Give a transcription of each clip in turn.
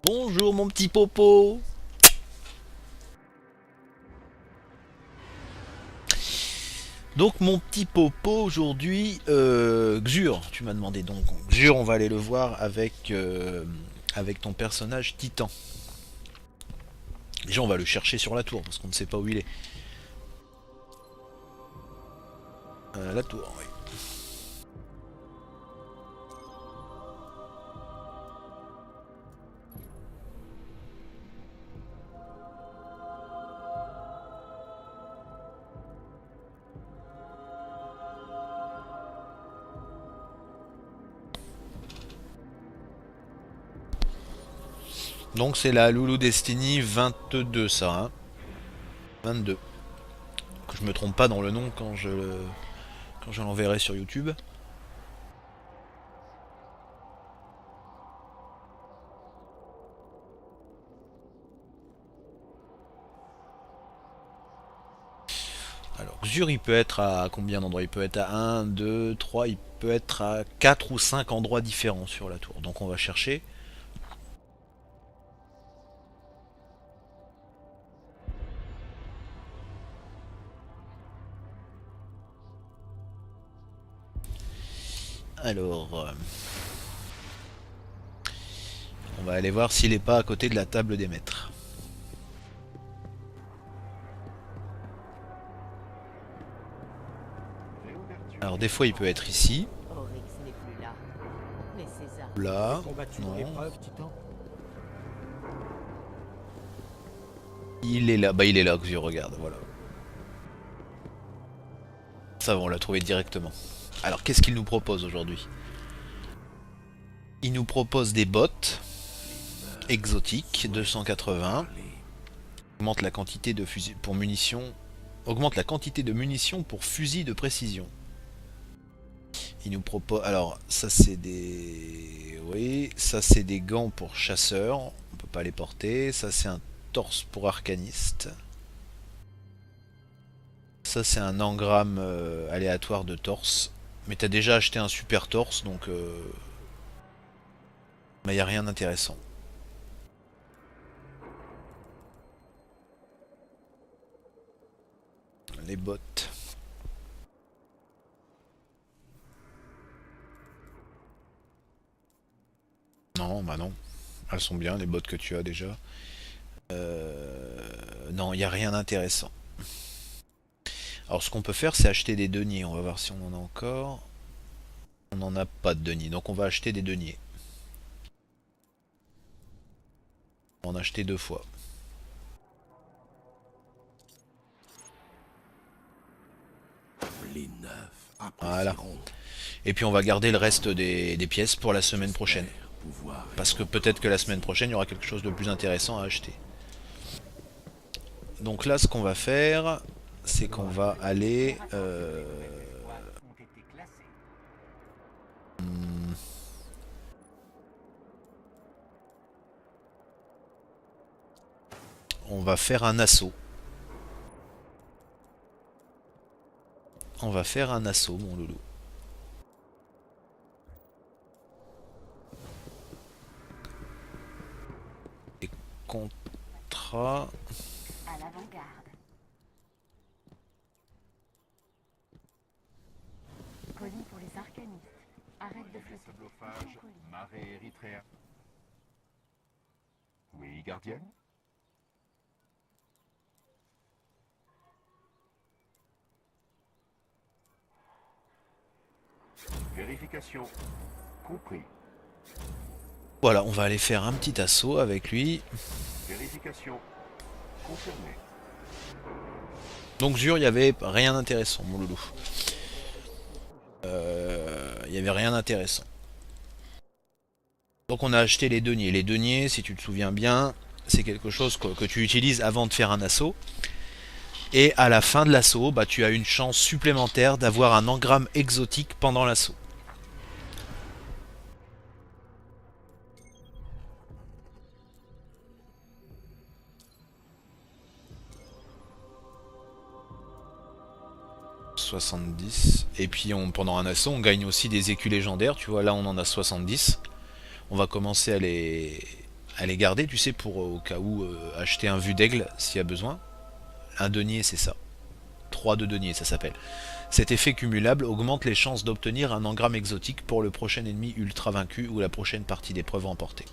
Bonjour mon petit popo. Donc mon petit popo aujourd'hui, Xur, tu m'as demandé donc. Xur, on va aller le voir avec ton personnage Titan. Déjà on va le chercher sur la tour parce qu'on ne sait pas où il est. La tour, oui. Donc c'est la Loulou Destiny 22 ça, hein. 22. Que je me trompe pas dans le nom quand je l'enverrai sur YouTube. Alors, Xur, il peut être à combien d'endroits? Il peut être à un, 2, 3, il peut être à 4 ou 5 endroits différents sur la tour. Donc on va chercher. Alors, on va aller voir s'il n'est pas à côté de la table des maîtres. Alors des fois il peut être ici. Oryx n'est plus là. Mais César. Là. Combattu Non. l'épreuve, Titan. Il est là. Bah il est là, Xur, regarde, voilà. Ça va, on l'a trouvé directement. Alors qu'est-ce qu'il nous propose aujourd'hui? Il nous propose des bottes exotiques, 280. Augmente la quantité de fusil pour munitions. Augmente la quantité de munitions pour fusil de précision. Il nous propose. Alors, ça c'est des. Oui, ça c'est des gants pour chasseurs. On peut pas les porter. Ça c'est un torse pour arcaniste. Ça c'est un engramme aléatoire de torse. Mais t'as déjà acheté un super torse donc. Mais y a rien d'intéressant. Les bottes. Non, bah non. Elles sont bien, les bottes que tu as déjà. Non, il n'y a rien d'intéressant. Alors ce qu'on peut faire, c'est acheter des deniers. On va voir si on en a encore. On n'en a pas de deniers, donc on va acheter des deniers. On va en acheter deux fois. Les neufs Voilà. apprécieront. Et puis on va garder le reste des pièces pour la semaine prochaine. Pouvoir Parce que peut-être que la semaine prochaine, il y aura quelque chose de plus intéressant à acheter. Donc là, ce qu'on va faire, c'est qu'on va aller... on va faire un assaut. On va faire un assaut, mon loulou. Les contrats... À l'avant-garde. Colis pour les arcanistes. Arrête de flotter. Sablophage, marée érythréen. Oui, gardienne. Vérification. Compris. Voilà, on va aller faire un petit assaut avec lui. Vérification. Confirmé. Donc Xur, il y avait rien d'intéressant, mon loulou. Il y avait rien d'intéressant. Donc on a acheté les deniers. Les deniers, si tu te souviens bien, c'est quelque chose que tu utilises avant de faire un assaut. Et à la fin de l'assaut, bah, tu as une chance supplémentaire d'avoir un engramme exotique pendant l'assaut. « 70. Et puis pendant un assaut, on gagne aussi des écus légendaires. Tu vois, là on en a 70. On va commencer Elle est gardée, tu sais, pour au cas où acheter un vue d'aigle s'il y a besoin. Un denier, c'est ça. 3 de denier, ça s'appelle. Cet effet cumulable augmente les chances d'obtenir un engramme exotique pour le prochain ennemi ultra vaincu ou la prochaine partie d'épreuve remportée.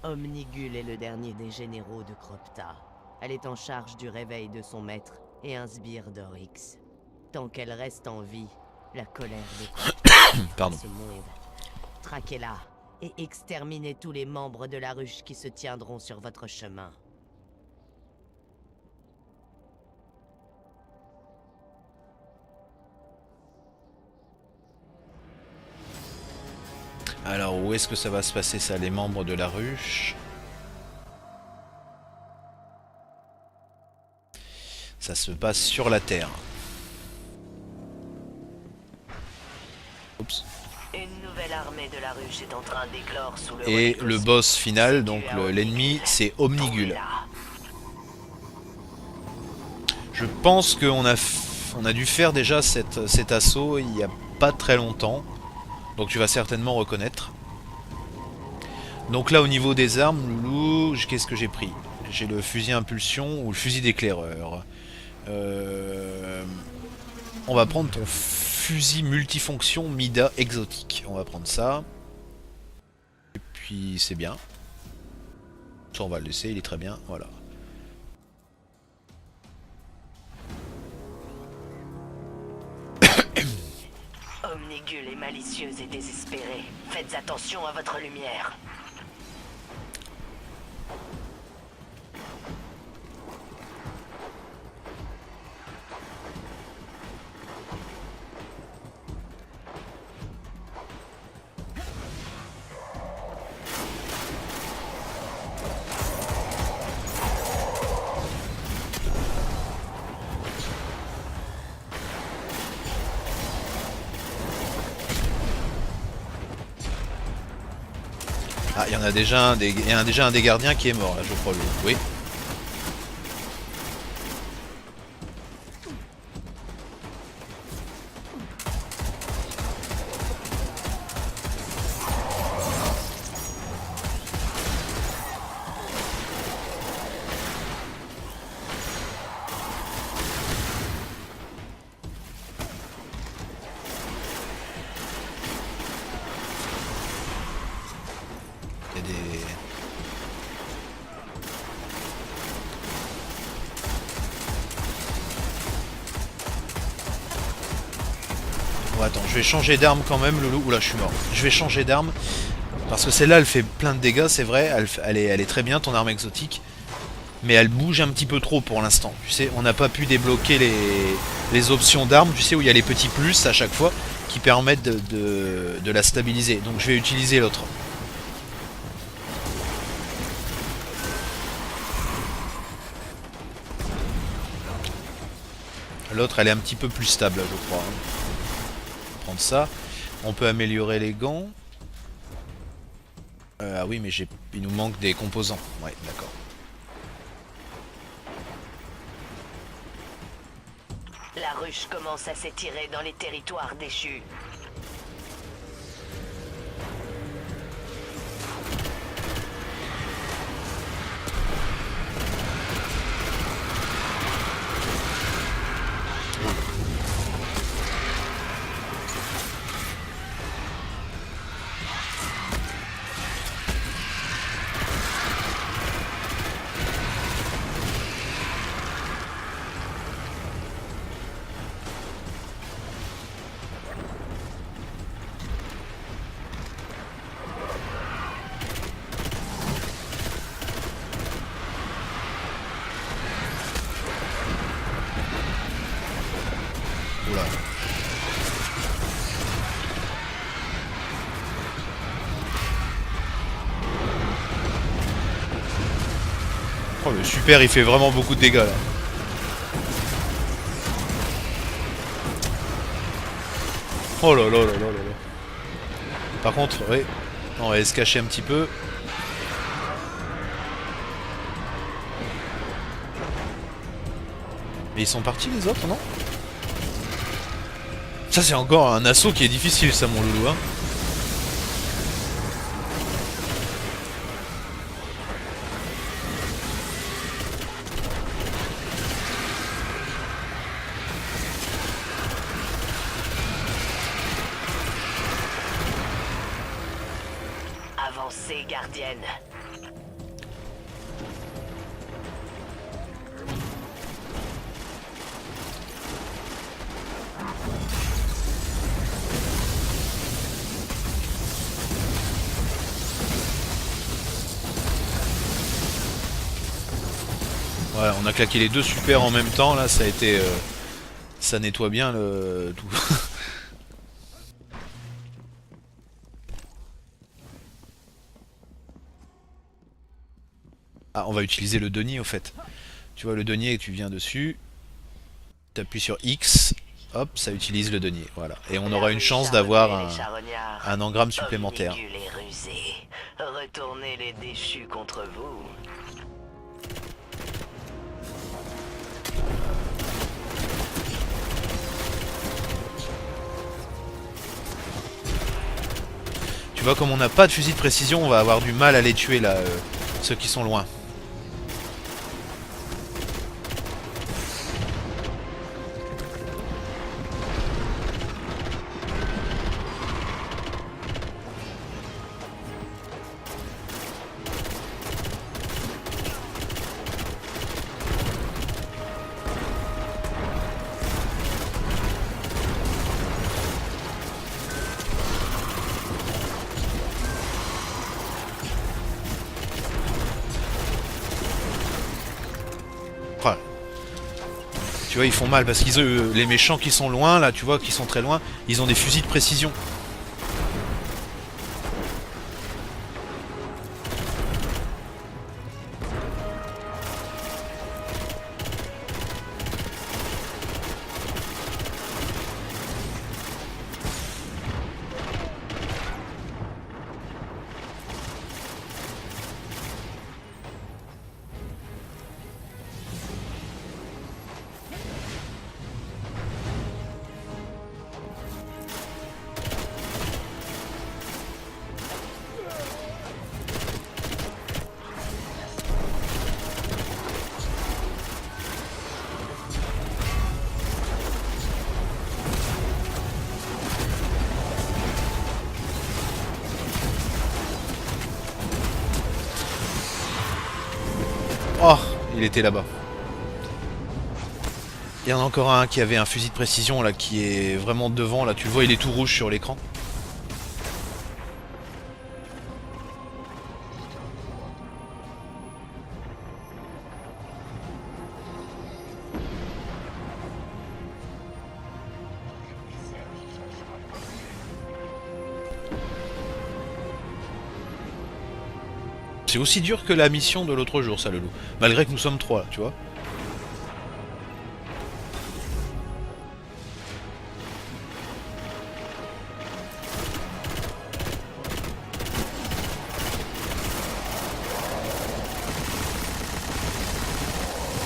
Omnigul est le dernier des généraux de Cropta. Elle est en charge du réveil de son maître et un sbire d'Oryx. Tant qu'elle reste en vie, la colère de Cropta Pardon. ce monde. Traquez-la et exterminez tous les membres de la ruche qui se tiendront sur votre chemin. Alors, où est-ce que ça va se passer ça, les membres de la ruche? Ça se passe sur la Terre. Oups. Une nouvelle armée de la ruche est en train d'éclore sous le Et relique le aussi. boss final, C'est donc dû à l'ennemi, c'est Omnigul. Tournez-la. Je pense qu'on a dû faire déjà cet assaut il n'y a pas très longtemps. Donc tu vas certainement reconnaître. Donc là au niveau des armes, Loulou, qu'est-ce que j'ai pris? J'ai le fusil impulsion ou le fusil d'éclaireur. On va prendre ton fusil multifonction Mida exotique. On va prendre ça. Et puis c'est bien. Ça on va le laisser, il est très bien. Voilà. Omnigul est malicieuse et désespérée. Faites attention à votre lumière. Ah, il y en a déjà déjà un des gardiens qui est mort là, je crois. Oui. Il y a des... Bon, attends, je vais changer d'arme quand même, Loulou. Oula, je suis mort. Je vais changer d'arme. Parce que celle-là, elle fait plein de dégâts, c'est vrai. Elle est très bien, ton arme exotique. Mais elle bouge un petit peu trop pour l'instant. Tu sais, on n'a pas pu débloquer les options d'armes, tu sais, où il y a les petits plus à chaque fois, qui permettent de la stabiliser. Donc je vais utiliser l'autre. L'autre, elle est un petit peu plus stable, je crois. On va prendre ça. On peut améliorer les gants. Ah oui, mais il nous manque des composants. Ouais, d'accord. La ruche commence à s'étirer dans les territoires déchus. Oula. Oh, le super, il fait vraiment beaucoup de dégâts là. Oh là là là là là là. Par contre, oui, on va aller se cacher un petit peu. Mais ils sont partis les autres, non? Ça c'est encore un assaut qui est difficile ça mon loulou hein. Avancez, gardienne. Voilà, on a claqué les deux super en même temps là, ça a été... ça nettoie bien le tout. Ah, on va utiliser le denier au fait. Tu vois le denier, tu viens dessus, t'appuies sur X, hop, ça utilise le denier, voilà. Et on aura une chance d'avoir un engramme supplémentaire. Retournez les déchus contre vous. Tu vois, comme on n'a pas de fusil de précision, on va avoir du mal à les tuer là, ceux qui sont loin. Voilà. Tu vois, ils font mal parce qu'ils les méchants qui sont loin, là, tu vois, qui sont très loin, ils ont des fusils de précision. Oh, il était là-bas. Il y en a encore un qui avait un fusil de précision là, qui est vraiment devant là. Tu le vois, il est tout rouge sur l'écran. C'est aussi dur que la mission de l'autre jour, ça, le loup. Malgré que nous sommes 3, tu vois.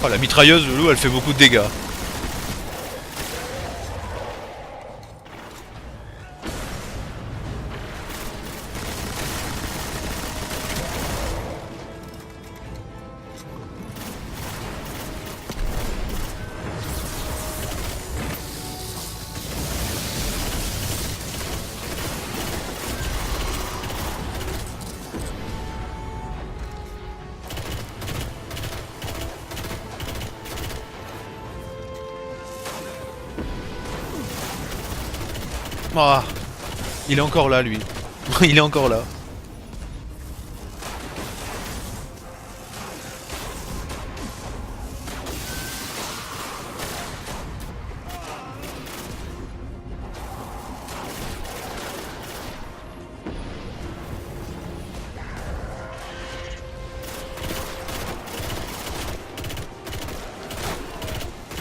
Oh, la mitrailleuse, le loup, elle fait beaucoup de dégâts. Ah, il est encore là, lui. Il est encore là.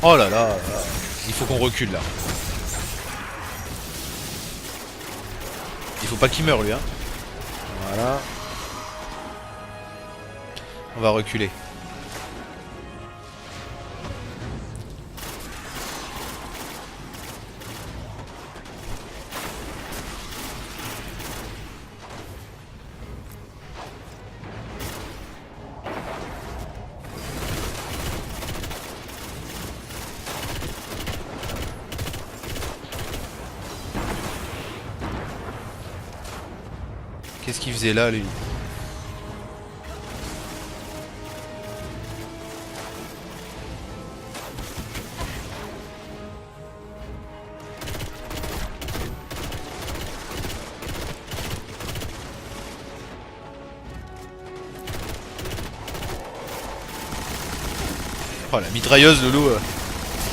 Oh là là, il faut qu'on recule là. Il faut pas qu'il meure lui hein. Voilà. On va reculer. Qu'est-ce qu'il faisait là lui? Oh la mitrailleuse de loup,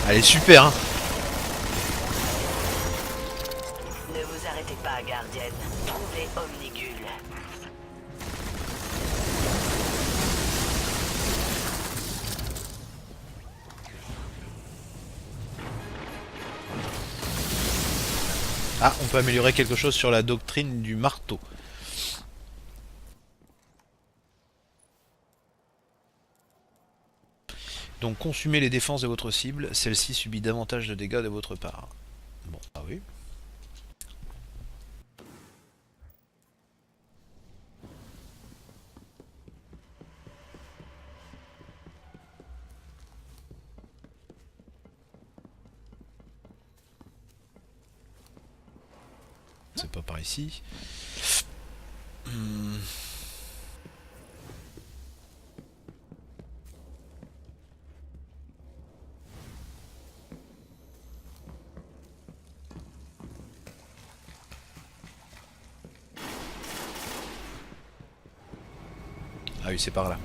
elle est super hein. Ne vous arrêtez pas, gardienne. Trouvez Omnigul. Ah, on peut améliorer quelque chose sur la doctrine du marteau. Donc consumez les défenses de votre cible, celle-ci subit davantage de dégâts de votre part. Bon, ah oui. C'est pas par ici. Ah oui, c'est par là.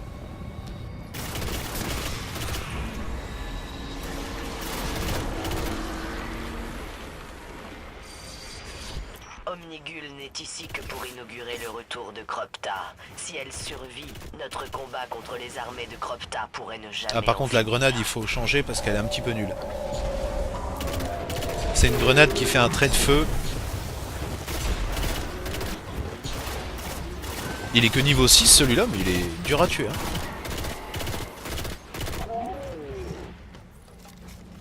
Omnigul n'est ici que pour inaugurer le retour de Kropta. Si elle survit, notre combat contre les armées de Kropta pourrait ne jamais... Ah par contre la grenade il faut changer parce qu'elle est un petit peu nulle. C'est une grenade qui fait un trait de feu. Il est que niveau 6 celui-là, mais il est dur à tuer. Hein.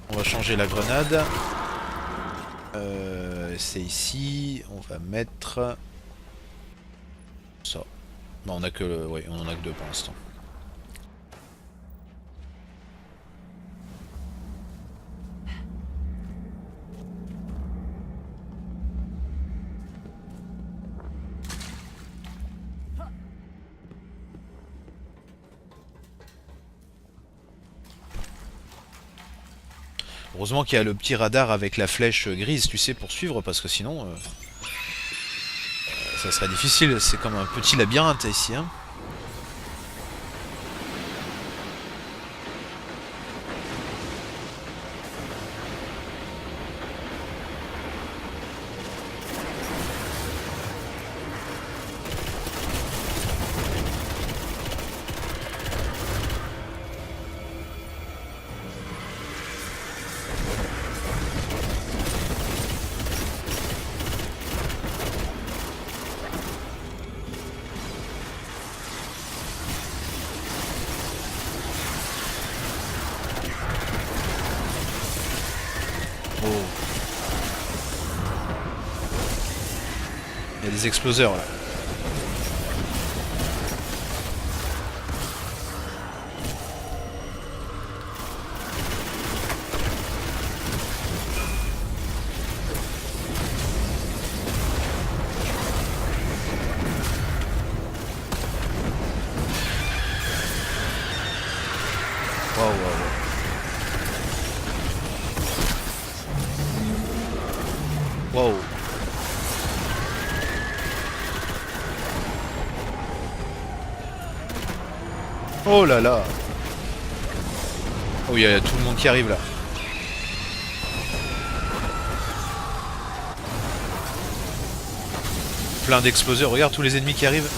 On va changer la grenade. C'est ici. On va mettre ça. Non, on a que, oui, on en a que 2 pour l'instant. Heureusement qu'il y a le petit radar avec la flèche grise, tu sais, pour suivre, parce que sinon, ça serait difficile. C'est comme un petit labyrinthe ici. Hein. Il y a des exploseurs là. Waouh, waouh, waouh. Waouh. Oh là là. Oh, il y a tout le monde qui arrive là. Plein d'exploseurs, regarde tous les ennemis qui arrivent.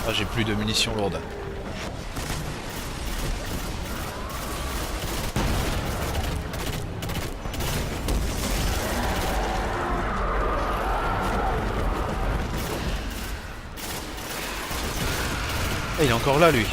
Ah, j'ai plus de munitions lourdes. Ah, il est encore là lui.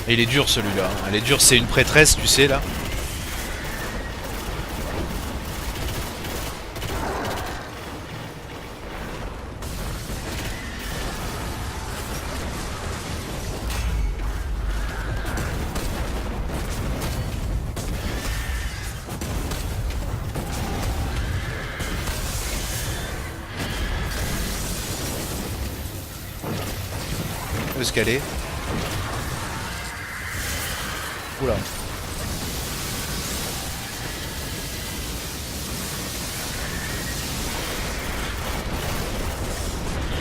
Et il est dur celui-là. Elle est dure, c'est une prêtresse, tu sais là. Où est-ce qu'elle est? Oula.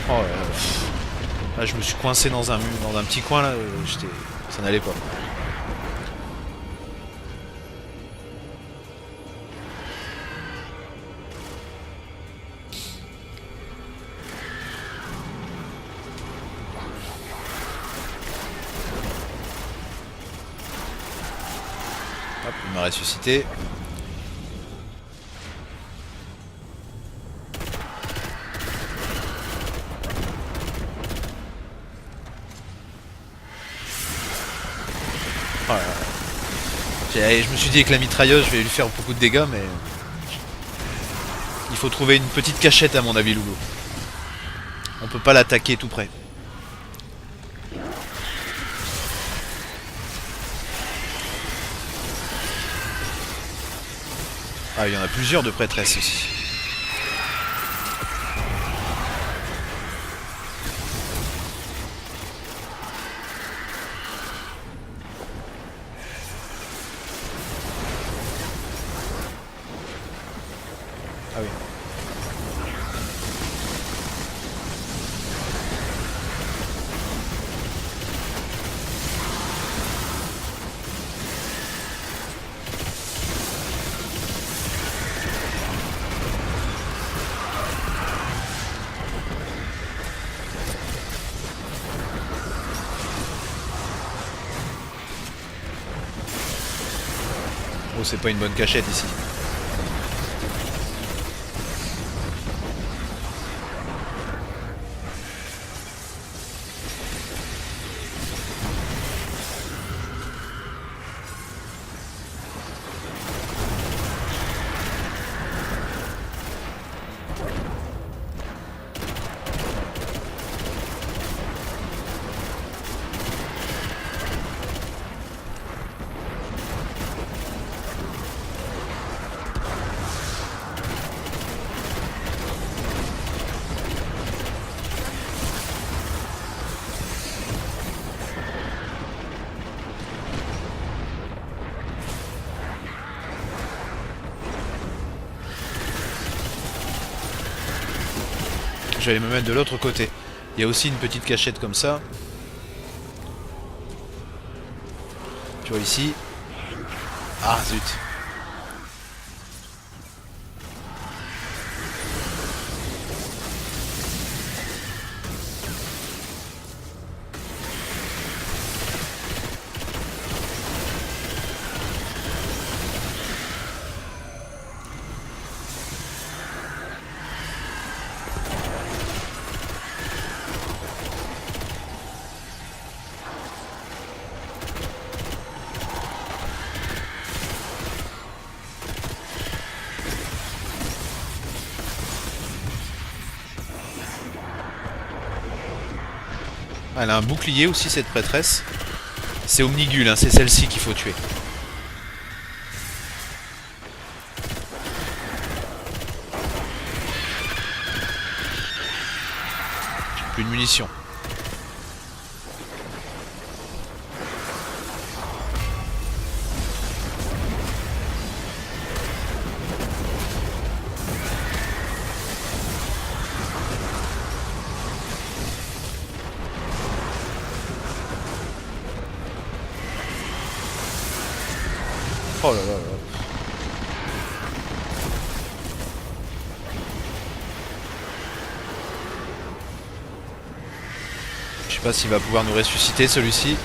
Oh là là. Là, je me suis coincé dans un petit coin là, ça n'allait pas. Hop, il m'a ressuscité. Oh là là. Je me suis dit avec la mitrailleuse je vais lui faire beaucoup de dégâts, mais il faut trouver une petite cachette à mon avis, Loulou. On peut pas l'attaquer tout près. Ah, il y en a plusieurs de prêtresses aussi. Ah oui. Oh, c'est pas une bonne cachette ici. Je vais aller me mettre de l'autre côté. Il y a aussi une petite cachette comme ça. Tu vois ici. Ah zut. Elle a un bouclier aussi, cette prêtresse. C'est Omnigul, hein, c'est celle-ci qu'il faut tuer. J'ai plus de munitions. sais pas s'il va pouvoir nous ressusciter celui-ci.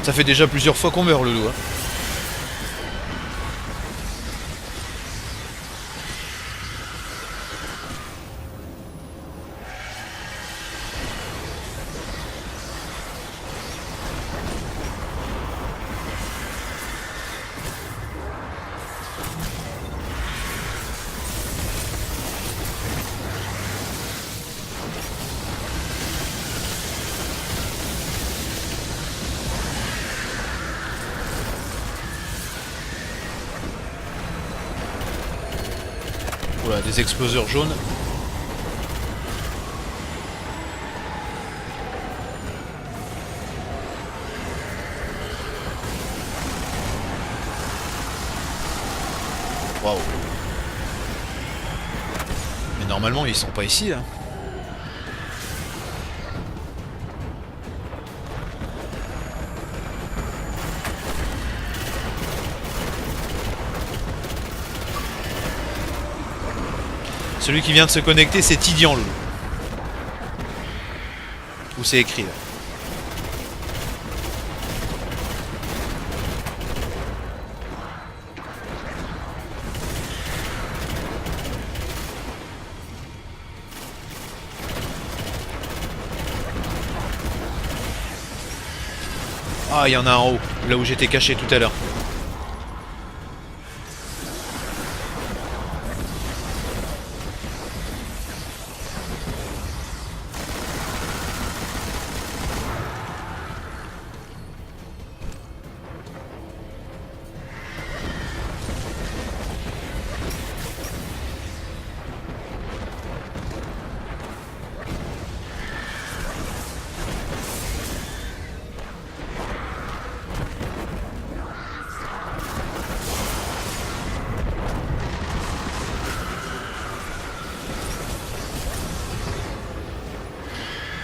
Ça fait déjà plusieurs fois qu'on meurt, le loup. Hein. Voilà, des exploseurs jaunes. Waouh. Mais normalement ils sont pas ici là. Celui qui vient de se connecter, c'est Tidian, Loulou. Où c'est écrit là. Ah, il y en a en haut, là où j'étais caché tout à l'heure.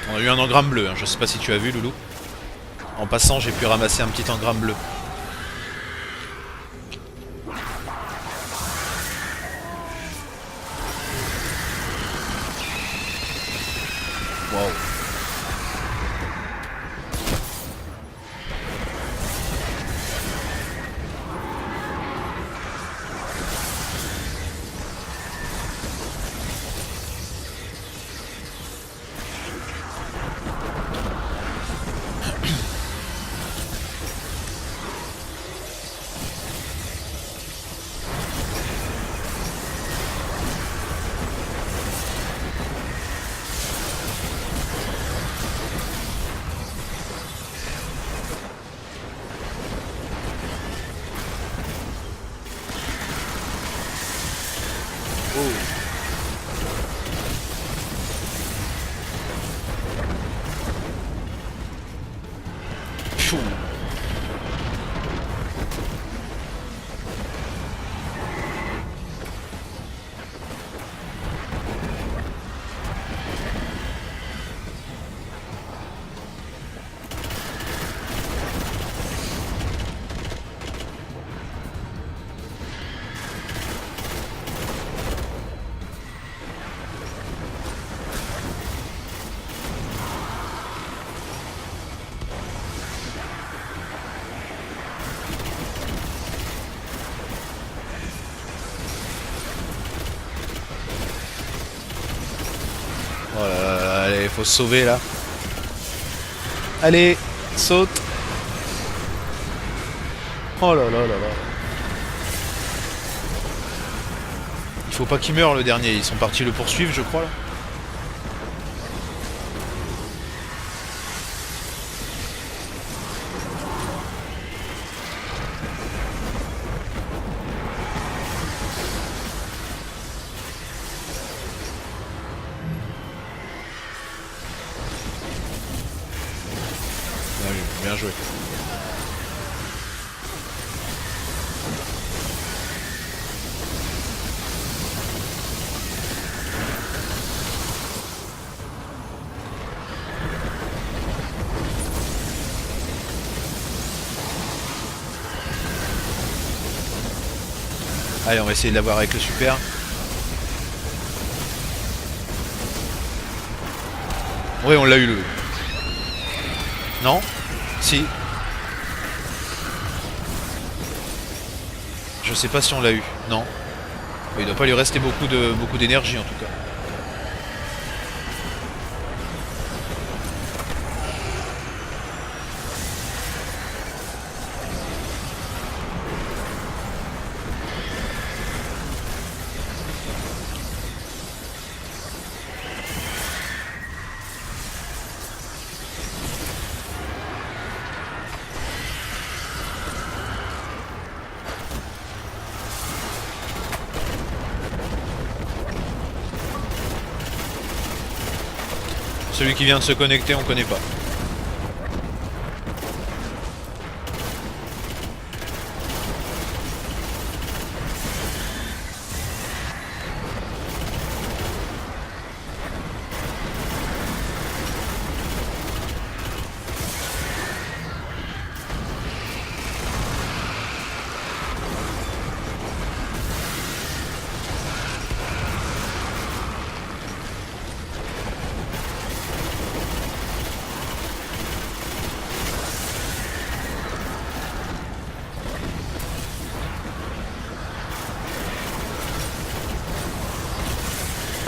On a eu un engramme bleu, hein. Je sais pas si tu as vu, Loulou. En passant, j'ai pu ramasser un petit engramme bleu. Wow. Pfiou. Oh là là là, allez, faut se sauver là. Allez, saute. Oh là là là là. Il faut pas qu'il meure le dernier, ils sont partis le poursuivre je crois là. Bien joué. Allez, on va essayer de l'avoir avec le super. Oui, on l'a eu le... Non? Si. Je sais pas si on l'a eu. Non. Il doit pas lui rester beaucoup d'énergie en tout cas. Celui qui vient de se connecter, on connaît pas.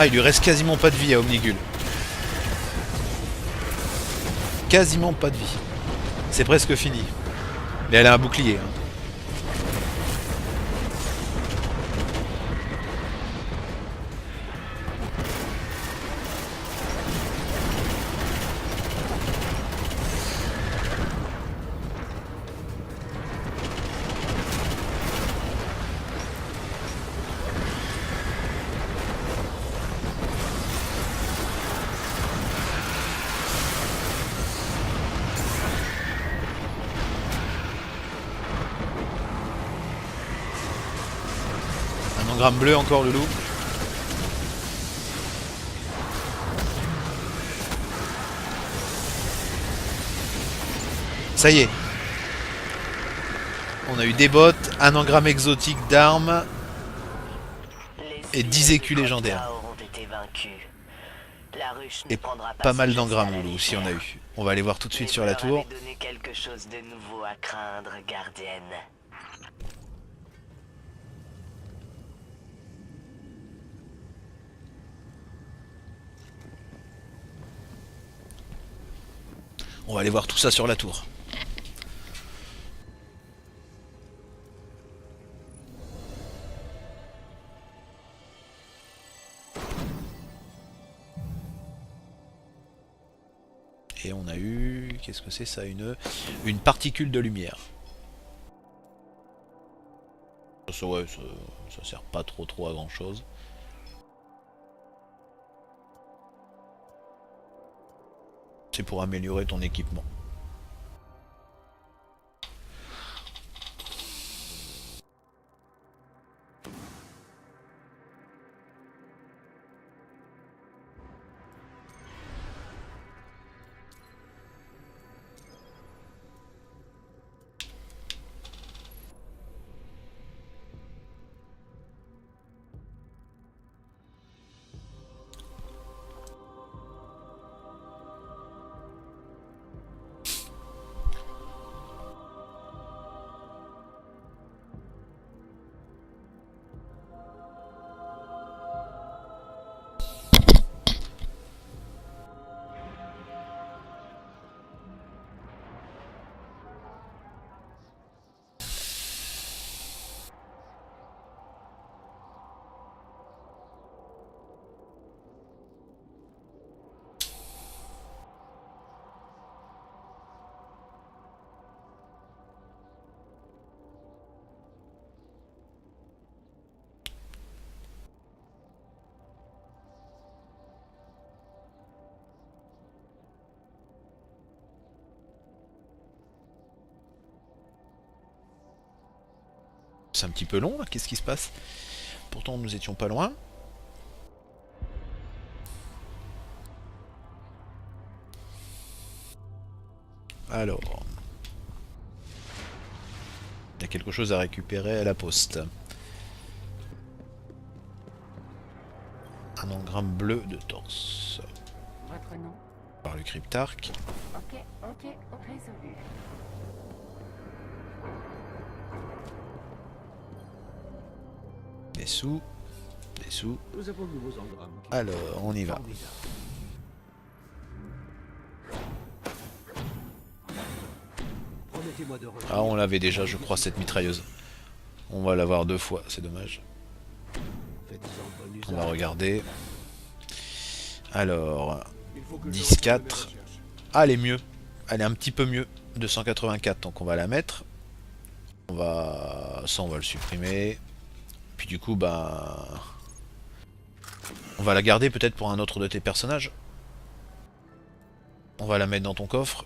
Ah, il lui reste quasiment pas de vie à Omnigul. Quasiment pas de vie. C'est presque fini. Mais elle a un bouclier. Hein. Un engramme bleu encore, le loup. Ça y est. On a eu des bottes, un engramme exotique d'armes et 10 écus légendaires. Et pas mal d'engrammes, Loulou, si on a eu. On va aller voir tout de suite sur la tour. Quelque chose de nouveau à craindre, gardienne. On va aller voir tout ça sur la tour. Et on a eu... Qu'est-ce que c'est ça? Une particule de lumière. Ça, ouais, ça sert pas trop à grand chose. C'est pour améliorer ton équipement. C'est un petit peu long là, qu'est-ce qui se passe? Pourtant nous étions pas loin. Alors... Il y a quelque chose à récupérer à la poste. Un engramme bleu de torse. Votre nom? Par le cryptarque. Ok, résolu. Des sous. Des sous. Nous avons de nouveaux engrammes. Alors, on y va. Formidable. Promettez-moi de revenir. Ah, on l'avait déjà, je crois, cette mitrailleuse. On va l'avoir 2 fois, c'est dommage. Faites-en bon On va usage. regarder. Alors, Il faut que je 10-4. reprenne mes recherches. Ah, elle est mieux. Elle est un petit peu mieux. 284, donc on va la mettre. On va... Ça, on va le supprimer. Puis du coup, bah... On va la garder peut-être pour un autre de tes personnages. On va la mettre dans ton coffre.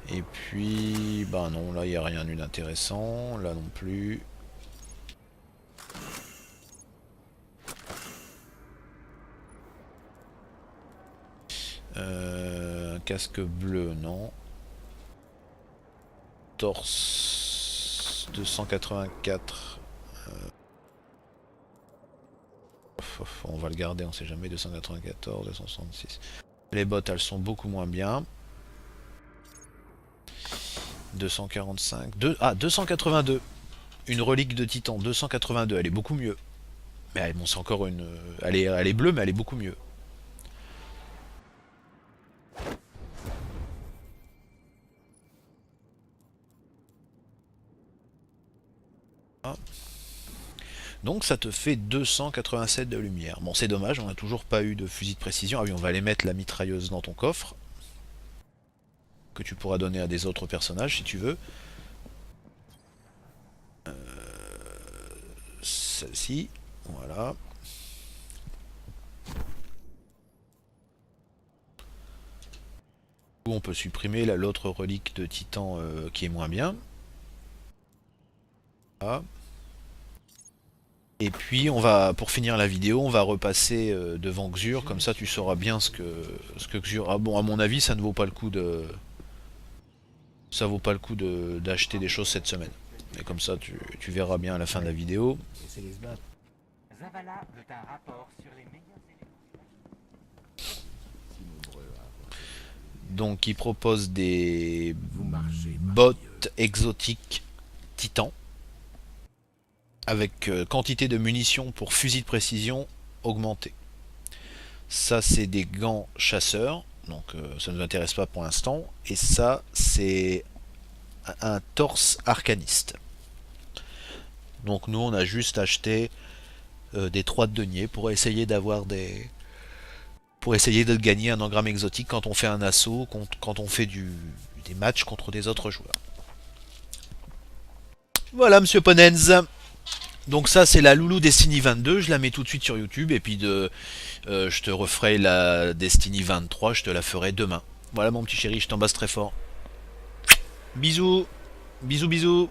Et puis... Bah non, là, il n'y a rien eu d'intéressant. Là non plus. Un casque bleu, non. Torse 284. On va le garder, on sait jamais. 294, 266. Les bottes, elles sont beaucoup moins bien. 245. 282. Une relique de titan, 282. Elle est beaucoup mieux. Mais bon, c'est encore une... elle est bleue, mais elle est beaucoup mieux. Donc ça te fait 287 de lumière. Bon, c'est dommage, on n'a toujours pas eu de fusil de précision. Ah oui, on va aller mettre la mitrailleuse dans ton coffre. Que tu pourras donner à des autres personnages si tu veux. Celle-ci, voilà. Ou on peut supprimer l'autre relique de titan qui est moins bien. Voilà. Et puis on va, pour finir la vidéo, on va repasser devant Xur, comme ça tu sauras bien ce que Xur... Ah bon, à mon avis, ça ne vaut pas le coup de... Ça vaut pas le coup d'acheter des choses cette semaine. Et comme ça, tu verras bien à la fin de la vidéo. Essayez se battre. Zavala veut un rapport sur les meilleurs éléments. Si nombreux à- Donc il propose des Vous marchez. bottes exotiques titan. Avec quantité de munitions pour fusil de précision augmentée. Ça c'est des gants chasseurs, donc ça ne nous intéresse pas pour l'instant. Et ça c'est un torse arcaniste. Donc nous on a juste acheté des 3 de denier pour essayer d'avoir des... Pour essayer de gagner un engramme exotique quand on fait un assaut, quand on fait des matchs contre des autres joueurs. Voilà Monsieur Ponenz. Donc ça c'est la Loulou Destiny 22, je la mets tout de suite sur YouTube et puis je te referai la Destiny 23, je te la ferai demain. Voilà mon petit chéri, je t'embrasse très fort. Bisous, bisous bisous.